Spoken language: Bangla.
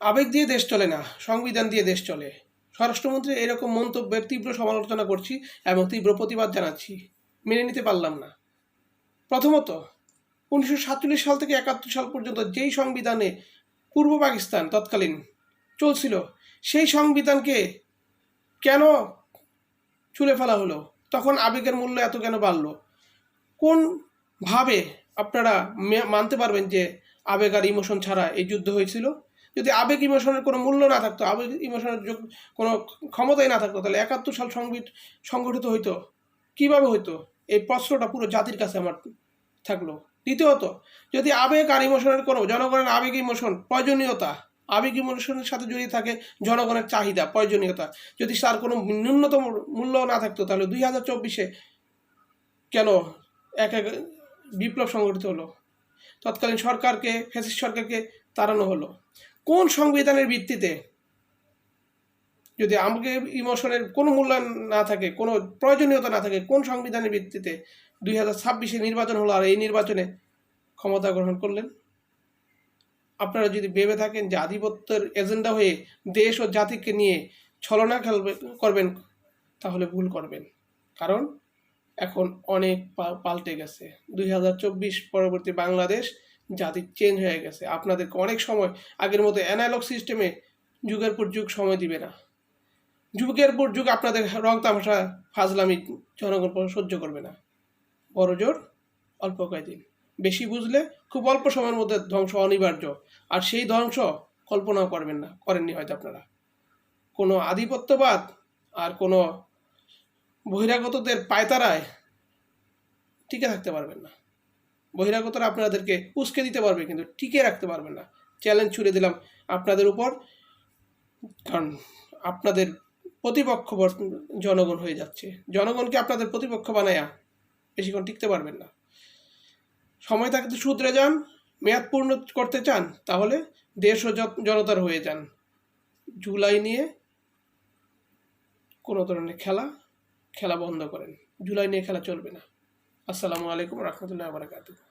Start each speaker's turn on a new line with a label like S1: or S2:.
S1: আবেগ দিয়ে দেশ চলে না, সংবিধান দিয়ে দেশ চলে। স্বরাষ্ট্রমন্ত্রী এরকম মন্তব্যের তীব্র সমালোচনা করছি এবং তীব্র প্রতিবাদ জানাচ্ছি। মেনে নিতে পারলাম না। প্রথমত, 1947 সাল থেকে 71 সাল পর্যন্ত যেই সংবিধানে পূর্ব পাকিস্তান তৎকালীন চলছিল, সেই সংবিধানকে কেন ছুঁড়ে ফেলা হলো? তখন আবেগের মূল্য এত কেন বাড়লো? কোনভাবে আপনারা মানতে পারবেন যে আবেগ আর ইমোশন ছাড়া এই যুদ্ধ হয়েছিল? যদি আবেগ ইমোশনের কোনো মূল্য না থাকতো, আবেগ ইমোশনের কোনো ক্ষমতাই না থাকতো, তাহলে 71 সাল সংগঠিত হইতো কিভাবে হইতো? এই প্রশ্নটা পুরো জাতির কাছে আমার থাকলো। দ্বিতীয়ত, যদি আবেগ আর ইমোশনের কোনো জনগণের আবেগ ইমোশন প্রয়োজনীয়তা, আবেগ ইমোশনের সাথে জড়িয়ে থাকে জনগণের চাহিদা প্রয়োজনীয়তা, যদি তার কোনো ন্যূনতম মূল্য না থাকতো, তাহলে 2024-এ কেন এক এক বিপ্লব সংগঠিত হলো? তৎকালীন সরকারকে, ফ্যাসিস্ট সরকারকে তাড়ানো হলো কোন সংবিধানের ভিত্তিতে? যদি আমাকে ইমোশনের কোনো মূল্যায়ন না থাকে, কোনো প্রয়োজনীয়তা না থাকে, কোন সংবিধানের ভিত্তিতে 2026-এ নির্বাচন হলো আর এই নির্বাচনে ক্ষমতা গ্রহণ করলেন? আপনারা যদি ভেবে থাকেন যে আধিপত্যের এজেন্ডা হয়ে দেশ ও জাতিকে নিয়ে ছলনা করবেন, তাহলে ভুল করবেন। কারণ এখন অনেক পাল্টে গেছে। 2024 পরবর্তী বাংলাদেশ, জাতি চেঞ্জ হয়ে গেছে। আপনাদেরকে অনেক সময় আগের মতো অ্যানালগ সিস্টেমে যুগের পর যুগ সময় দিবে না। যুগের পর যুগ আপনাদের রং তামাশা ফাজলামি জনগণ সহ্য করবে না। বড় জোর অল্প কয়েকদিন, বেশি বুঝলে খুব অল্প সময়ের মধ্যে ধ্বংস অনিবার্য। আর সেই ধ্বংস কল্পনাও করবেন না, করেননি হয়তো আপনারা। কোনো আধিপত্যবাদ আর কোনো বহিরাগতদের পায়তারায় টিকে থাকতে পারবেন না। বহিরাগতরা আপনাদেরকে উস্কে দিতে পারবে, কিন্তু টিকে রাখতে পারবেন না। চ্যালেঞ্জ ছুড়ে দিলাম আপনাদের উপর, কারণ আপনাদের প্রতিপক্ষ জনগণ হয়ে যাচ্ছে। জনগণকে আপনাদের প্রতিপক্ষ বানায়া বেশিক্ষণ টিকতে পারবেন না। সময় থাকতে শুধরে যান। মেয়াদ পূর্ণ করতে চান, তাহলে দেশ ও জনতার হয়ে যান। জুলাই নিয়ে কোনো ধরনের খেলা বন্ধ করেন। জুলাই নিয়ে খেলা চলবে না। আসসালামু আলাইকুম রহমতুল্লাহি ওয়া বারাকাতুহু।